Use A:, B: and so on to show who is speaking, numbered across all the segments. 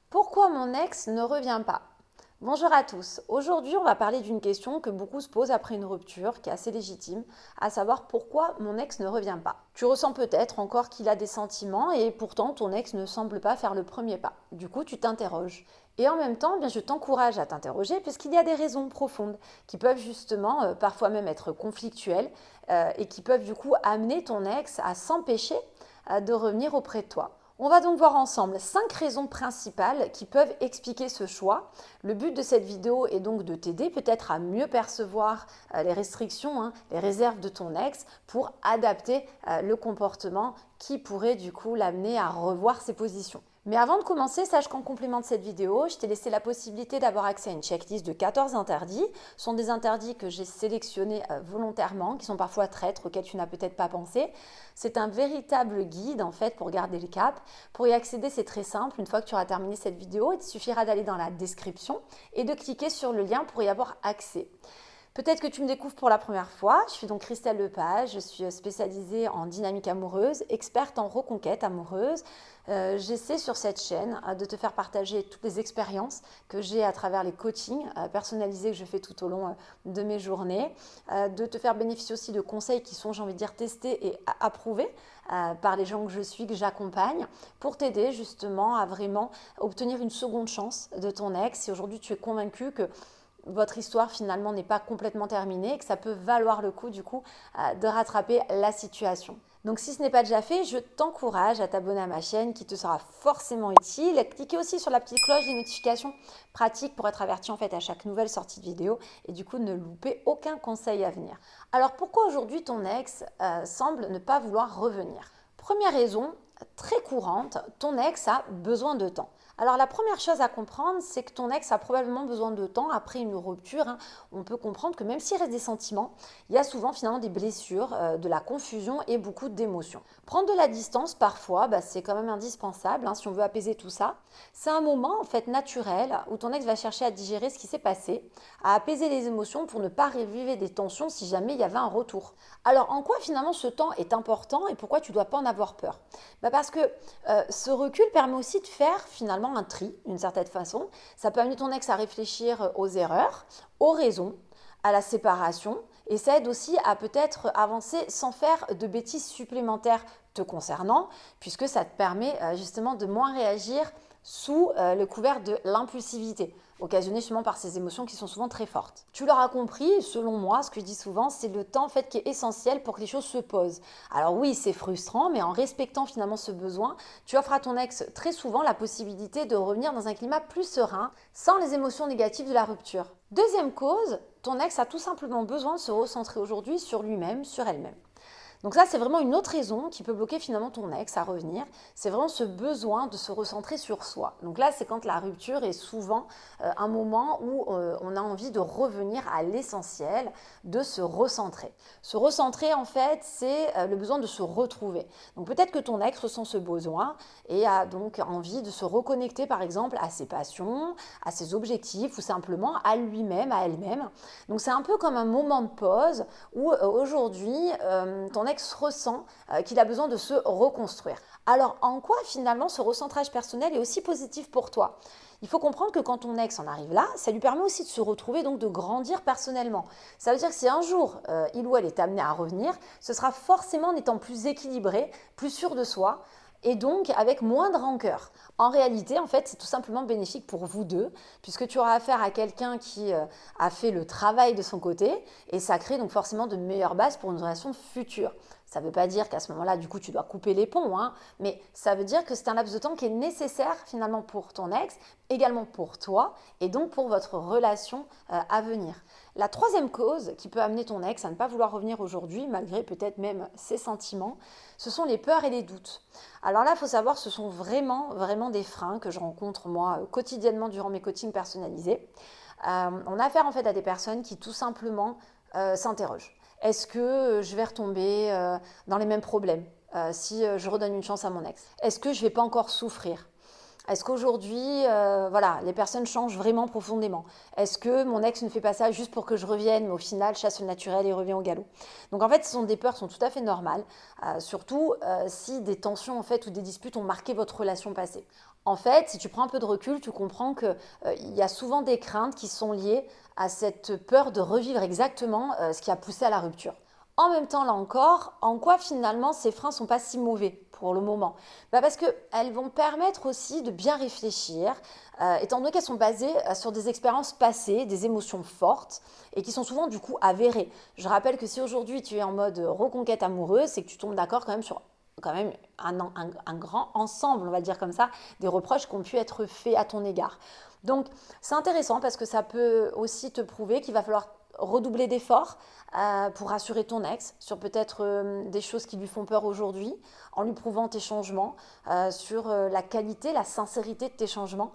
A: Pourquoi mon ex ne revient pas? Bonjour à tous. Aujourd'hui, on va parler d'une question que beaucoup se posent après une rupture, qui est assez légitime, à savoir pourquoi mon ex ne revient pas. Tu ressens peut-être encore qu'il a des sentiments et pourtant ton ex ne semble pas faire le premier pas. Du coup, tu t'interroges. Et en même temps, je t'encourage à t'interroger puisqu'il y a des raisons profondes qui peuvent justement parfois même être conflictuelles et qui peuvent du coup amener ton ex à s'empêcher de revenir auprès de toi. On va donc voir ensemble 5 raisons principales qui peuvent expliquer ce choix. Le but de cette vidéo est donc de t'aider peut-être à mieux percevoir les restrictions, les réserves de ton ex pour adapter le comportement qui pourrait du coup l'amener à revoir ses positions. Mais avant de commencer, sache qu'en complément de cette vidéo, je t'ai laissé la possibilité d'avoir accès à une checklist de 14 interdits. Ce sont des interdits que j'ai sélectionnés volontairement, qui sont parfois traîtres, auxquels tu n'as peut-être pas pensé. C'est un véritable guide en fait pour garder le cap. Pour y accéder, c'est très simple. Une fois que tu auras terminé cette vidéo, il te suffira d'aller dans la description et de cliquer sur le lien pour y avoir accès. Peut-être que tu me découvres pour la première fois. Je suis donc Christelle Lepage, je suis spécialisée en dynamique amoureuse, experte en reconquête amoureuse. J'essaie sur cette chaîne de te faire partager toutes les expériences que j'ai à travers les coachings personnalisés que je fais tout au long de mes journées, de te faire bénéficier aussi de conseils qui sont, j'ai envie de dire, testés et approuvés par les gens que je suis, que j'accompagne, pour t'aider justement à vraiment obtenir une seconde chance de ton ex. Si aujourd'hui tu es convaincu que votre histoire finalement n'est pas complètement terminée et que ça peut valoir le coup du coup de rattraper la situation. Donc si ce n'est pas déjà fait, je t'encourage à t'abonner à ma chaîne qui te sera forcément utile. Cliquez aussi sur la petite cloche des notifications pratiques pour être averti en fait à chaque nouvelle sortie de vidéo et du coup ne louper aucun conseil à venir. Alors pourquoi aujourd'hui ton ex semble ne pas vouloir revenir? Première raison, très courante, ton ex a besoin de temps. Alors la première chose à comprendre, c'est que ton ex a probablement besoin de temps après une rupture. On peut comprendre que même s'il reste des sentiments, il y a souvent finalement des blessures, de la confusion et beaucoup d'émotions. Prendre de la distance parfois, c'est quand même indispensable si on veut apaiser tout ça. C'est un moment en fait naturel où ton ex va chercher à digérer ce qui s'est passé, à apaiser les émotions pour ne pas revivre des tensions si jamais il y avait un retour. Alors en quoi finalement ce temps est important et pourquoi tu ne dois pas en avoir peur? Parce que ce recul permet aussi de faire finalement un tri d'une certaine façon. Ça peut amener ton ex à réfléchir aux erreurs, aux raisons, à la séparation et ça aide aussi à peut-être avancer sans faire de bêtises supplémentaires te concernant puisque ça te permet justement de moins réagir sous le couvert de l'impulsivité, occasionnée justement par ces émotions qui sont souvent très fortes. Tu l'auras compris, selon moi, ce que je dis souvent, c'est le temps en fait qui est essentiel pour que les choses se posent. Alors oui, c'est frustrant, mais en respectant finalement ce besoin, tu offres à ton ex très souvent la possibilité de revenir dans un climat plus serein, sans les émotions négatives de la rupture. Deuxième cause, ton ex a tout simplement besoin de se recentrer aujourd'hui sur lui-même, sur elle-même. Donc ça, c'est vraiment une autre raison qui peut bloquer finalement ton ex à revenir. C'est vraiment ce besoin de se recentrer sur soi. Donc là, c'est quand la rupture est souvent un moment où on a envie de revenir à l'essentiel, de se recentrer. Se recentrer, en fait, c'est le besoin de se retrouver. Donc peut-être que ton ex ressent ce besoin et a donc envie de se reconnecter, par exemple, à ses passions, à ses objectifs ou simplement à lui-même, à elle-même. Donc c'est un peu comme un moment de pause où aujourd'hui, ton ex ressent qu'il a besoin de se reconstruire. Alors en quoi finalement ce recentrage personnel est aussi positif pour toi? Il faut comprendre que quand ton ex en arrive là, ça lui permet aussi de se retrouver, donc de grandir personnellement. Ça veut dire que si un jour il ou elle est amené à revenir, ce sera forcément en étant plus équilibré, plus sûr de soi, et donc avec moins de rancœur. En réalité, en fait, c'est tout simplement bénéfique pour vous deux, puisque tu auras affaire à quelqu'un qui a fait le travail de son côté, et ça crée donc forcément de meilleures bases pour une relation future. Ça ne veut pas dire qu'à ce moment-là, du coup, tu dois couper les ponts, mais ça veut dire que c'est un laps de temps qui est nécessaire finalement pour ton ex, également pour toi, et donc pour votre relation à venir. La troisième cause qui peut amener ton ex à ne pas vouloir revenir aujourd'hui, malgré peut-être même ses sentiments, ce sont les peurs et les doutes. Alors là, il faut savoir, ce sont vraiment des freins que je rencontre moi quotidiennement durant mes coachings personnalisés. On a affaire en fait à des personnes qui tout simplement s'interrogent. Est-ce que je vais retomber dans les mêmes problèmes si je redonne une chance à mon ex? Est-ce que je ne vais pas encore souffrir? Est-ce qu'aujourd'hui, voilà, les personnes changent vraiment profondément? Est-ce que mon ex ne fait pas ça juste pour que je revienne, mais au final chasse le naturel et revient au galop? Donc en fait, ce sont des peurs qui sont tout à fait normales, surtout si des tensions en fait ou des disputes ont marqué votre relation passée. En fait, si tu prends un peu de recul, tu comprends qu'il y a souvent des craintes qui sont liées à cette peur de revivre exactement ce qui a poussé à la rupture. En même temps, là encore, en quoi finalement ces freins sont pas si mauvais pour le moment? Parce qu'elles vont permettre aussi de bien réfléchir, étant donné qu'elles sont basées sur des expériences passées, des émotions fortes et qui sont souvent du coup avérées. Je rappelle que si aujourd'hui tu es en mode reconquête amoureuse, c'est que tu tombes d'accord quand même sur quand même un grand ensemble, on va dire comme ça, des reproches qui ont pu être faits à ton égard. Donc c'est intéressant parce que ça peut aussi te prouver qu'il va falloir redoubler d'efforts pour rassurer ton ex sur peut-être des choses qui lui font peur aujourd'hui, en lui prouvant tes changements, sur la qualité, la sincérité de tes changements,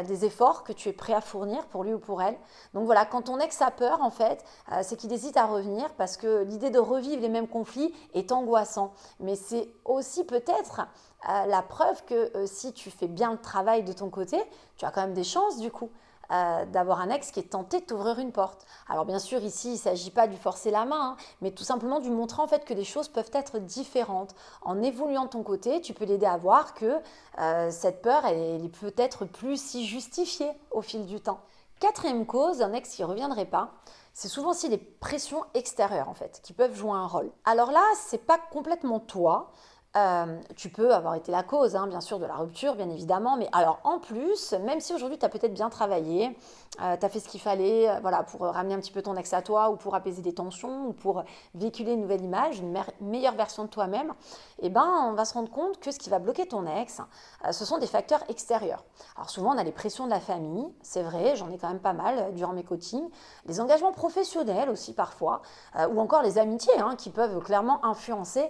A: des efforts que tu es prêt à fournir pour lui ou pour elle. Donc voilà, quand ton ex a peur, en fait, c'est qu'il hésite à revenir parce que l'idée de revivre les mêmes conflits est angoissant. Mais c'est aussi peut-être la preuve que si tu fais bien le travail de ton côté, tu as quand même des chances du coup d'avoir un ex qui est tenté de t'ouvrir une porte. Alors bien sûr, ici, il ne s'agit pas de lui forcer la main, hein, mais tout simplement de lui montrer en fait que les choses peuvent être différentes. En évoluant de ton côté, tu peux l'aider à voir que cette peur, elle est peut-être plus si justifiée au fil du temps. Quatrième cause d'un ex qui ne reviendrait pas, c'est souvent aussi les pressions extérieures en fait, qui peuvent jouer un rôle. Alors là, c'est pas complètement toi. Tu peux avoir été la cause, hein, bien sûr, de la rupture, bien évidemment. Mais alors, en plus, même si aujourd'hui, tu as peut-être bien travaillé, tu as fait ce qu'il fallait voilà, pour ramener un petit peu ton ex à toi ou pour apaiser des tensions ou pour véhiculer une nouvelle image, une meilleure version de toi-même, eh ben, on va se rendre compte que ce qui va bloquer ton ex, ce sont des facteurs extérieurs. Alors souvent, on a les pressions de la famille, c'est vrai, j'en ai quand même pas mal durant mes coachings, les engagements professionnels aussi parfois, ou encore les amitiés hein, qui peuvent clairement influencer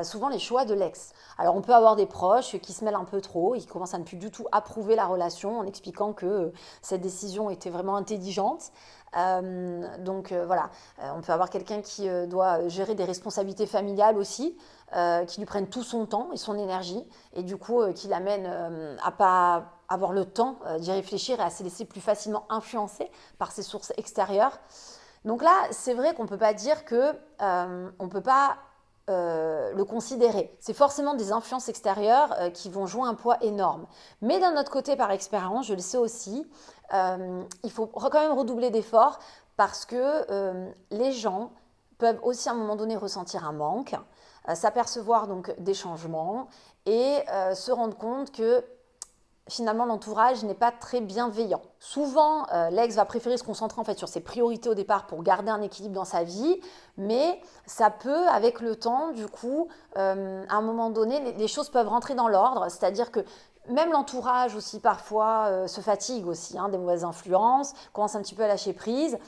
A: souvent les choix de l'ex. Alors on peut avoir des proches qui se mêlent un peu trop, ils commencent à ne plus du tout approuver la relation en expliquant que cette décision était vraiment intelligente. Voilà, on peut avoir quelqu'un qui doit gérer des responsabilités familiales aussi, qui lui prennent tout son temps et son énergie, et du coup qui l'amène à pas avoir le temps d'y réfléchir et à se laisser plus facilement influencer par ces sources extérieures. Donc là, c'est vrai qu'on ne peut pas dire que on ne peut pas le considérer. C'est forcément des influences extérieures qui vont jouer un poids énorme. Mais d'un autre côté, par expérience, je le sais aussi, il faut quand même redoubler d'efforts parce que les gens peuvent aussi à un moment donné ressentir un manque, s'apercevoir donc des changements et se rendre compte que finalement l'entourage n'est pas très bienveillant. Souvent, l'ex va préférer se concentrer en fait sur ses priorités au départ pour garder un équilibre dans sa vie, mais ça peut, avec le temps, du coup, à un moment donné, les choses peuvent rentrer dans l'ordre, c'est-à-dire que même l'entourage aussi parfois se fatigue aussi, hein, des mauvaises influences, commence un petit peu à lâcher prise.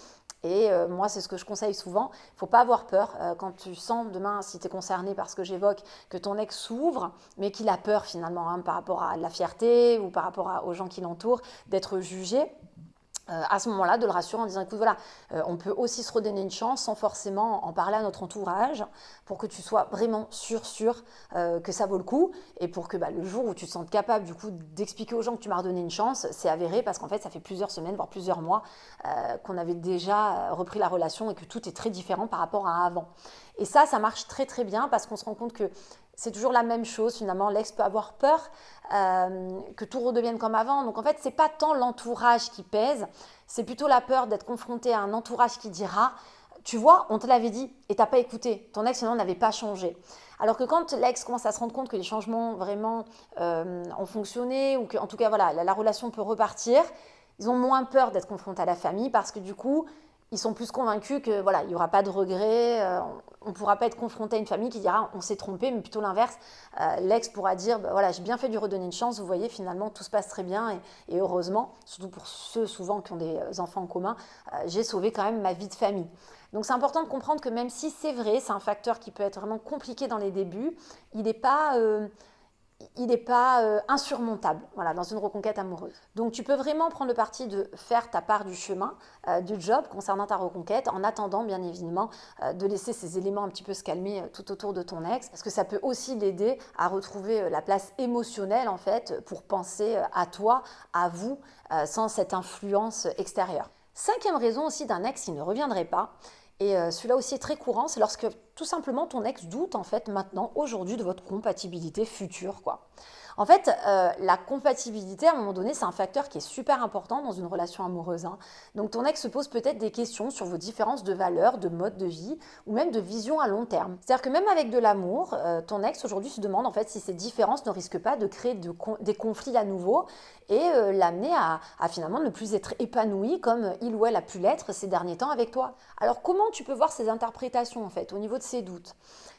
A: Et moi, c'est ce que je conseille souvent. Il ne faut pas avoir peur quand tu sens demain, si tu es concerné par ce que j'évoque, que ton ex s'ouvre, mais qu'il a peur finalement hein, par rapport à la fierté ou par rapport aux gens qui l'entourent, d'être jugé. À ce moment-là, de le rassurer en disant écoute, voilà, on peut aussi se redonner une chance sans forcément en parler à notre entourage pour que tu sois vraiment sûr que ça vaut le coup et pour que le jour où tu te sens capable du coup d'expliquer aux gens que tu m'as redonné une chance, c'est avéré parce qu'en fait, ça fait plusieurs semaines, voire plusieurs mois qu'on avait déjà repris la relation et que tout est très différent par rapport à avant. Et ça marche très très bien parce qu'on se rend compte que c'est toujours la même chose finalement. L'ex peut avoir peur que tout redevienne comme avant. Donc en fait, c'est pas tant l'entourage qui pèse, c'est plutôt la peur d'être confronté à un entourage qui dira tu vois, on te l'avait dit et t'as pas écouté. Ton ex finalement n'avait pas changé. Alors que quand l'ex commence à se rendre compte que les changements vraiment ont fonctionné ou que en tout cas voilà, la relation peut repartir, ils ont moins peur d'être confrontés à la famille parce que du coup, ils sont plus convaincus que voilà, il n'y aura pas de regret, on ne pourra pas être confronté à une famille qui dira on s'est trompé, mais plutôt l'inverse. L'ex pourra dire voilà, j'ai bien fait de lui redonner une chance, vous voyez, finalement tout se passe très bien et heureusement, surtout pour ceux souvent qui ont des enfants en commun, j'ai sauvé quand même ma vie de famille. Donc c'est important de comprendre que même si c'est vrai, c'est un facteur qui peut être vraiment compliqué dans les débuts, il n'est pas il n'est pas insurmontable, voilà, dans une reconquête amoureuse. Donc tu peux vraiment prendre le parti de faire ta part du chemin, du job concernant ta reconquête, en attendant bien évidemment de laisser ces éléments un petit peu se calmer tout autour de ton ex, parce que ça peut aussi l'aider à retrouver la place émotionnelle en fait pour penser à toi, à vous, sans cette influence extérieure. Cinquième raison aussi d'un ex qui ne reviendrait pas, et celui-là aussi est très courant, c'est lorsque tout simplement ton ex doute en fait maintenant, aujourd'hui, de votre compatibilité future, quoi. En fait, la compatibilité, à un moment donné, c'est un facteur qui est super important dans une relation amoureuse, hein. Donc ton ex se pose peut-être des questions sur vos différences de valeurs, de mode de vie ou même de vision à long terme. C'est-à-dire que même avec de l'amour, ton ex aujourd'hui se demande en fait si ces différences ne risquent pas de créer des conflits à nouveau et l'amener à finalement ne plus être épanoui comme il ou elle a pu l'être ces derniers temps avec toi. Alors comment tu peux voir ces interprétations en fait au niveau de ces doutes?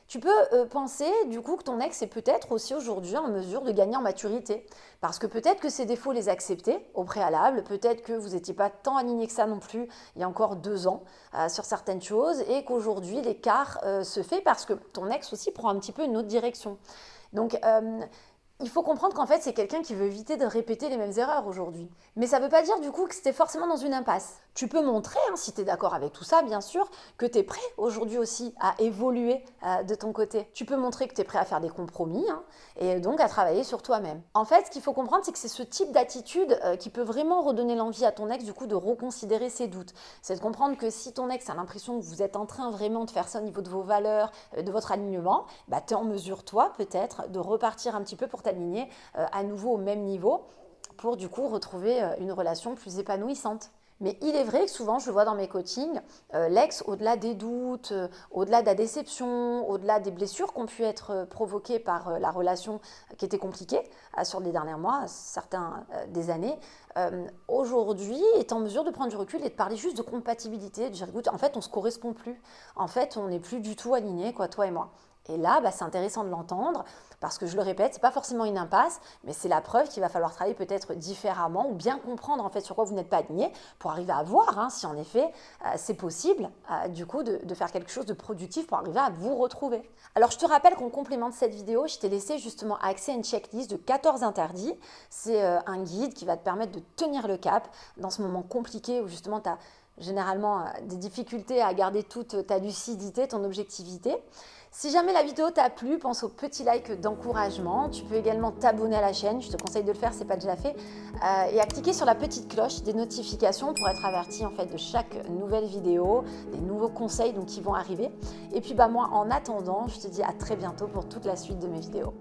A: Tu peux penser du coup que ton ex est peut-être aussi aujourd'hui en mesure de gagner en maturité. Parce que peut-être que ses défauts les acceptaient au préalable, peut-être que vous n'étiez pas tant alignés que ça non plus il y a encore 2 ans sur certaines choses et qu'aujourd'hui l'écart se fait parce que ton ex aussi prend un petit peu une autre direction. Donc il faut comprendre qu'en fait, c'est quelqu'un qui veut éviter de répéter les mêmes erreurs aujourd'hui. Mais ça ne veut pas dire du coup que c'était forcément dans une impasse. Tu peux montrer, hein, si tu es d'accord avec tout ça, bien sûr, que tu es prêt aujourd'hui aussi à évoluer de ton côté. Tu peux montrer que tu es prêt à faire des compromis, hein, et donc à travailler sur toi-même. En fait, ce qu'il faut comprendre, c'est que c'est ce type d'attitude qui peut vraiment redonner l'envie à ton ex du coup de reconsidérer ses doutes. C'est de comprendre que si ton ex a l'impression que vous êtes en train vraiment de faire ça au niveau de vos valeurs, de votre alignement, bah, tu es en mesure, toi, peut-être, de repartir un petit peu pour t'aligner à nouveau au même niveau pour du coup retrouver une relation plus épanouissante. Mais il est vrai que souvent, je le vois dans mes coachings, l'ex, au-delà des doutes, au-delà de la déception, au-delà des blessures qui ont pu être provoquées par la relation qui était compliquée sur les derniers mois, certains des années, aujourd'hui est en mesure de prendre du recul et de parler juste de compatibilité, de dire écoute, en fait, on ne se correspond plus. En fait, on n'est plus du tout alignés, quoi, toi et moi. Et là, c'est intéressant de l'entendre parce que je le répète, ce n'est pas forcément une impasse, mais c'est la preuve qu'il va falloir travailler peut-être différemment ou bien comprendre en fait sur quoi vous n'êtes pas aligné pour arriver à voir hein, si en effet c'est possible du coup de faire quelque chose de productif pour arriver à vous retrouver. Alors je te rappelle qu'en complément de cette vidéo, je t'ai laissé justement accès à une checklist de 14 interdits. C'est un guide qui va te permettre de tenir le cap dans ce moment compliqué où justement tu as généralement des difficultés à garder toute ta lucidité, ton objectivité. Si jamais la vidéo t'a plu, pense au petit like d'encouragement. Tu peux également t'abonner à la chaîne, je te conseille de le faire, c'est pas déjà fait, et à cliquer sur la petite cloche des notifications pour être averti en fait de chaque nouvelle vidéo, des nouveaux conseils donc qui vont arriver. Et puis moi en attendant, je te dis à très bientôt pour toute la suite de mes vidéos.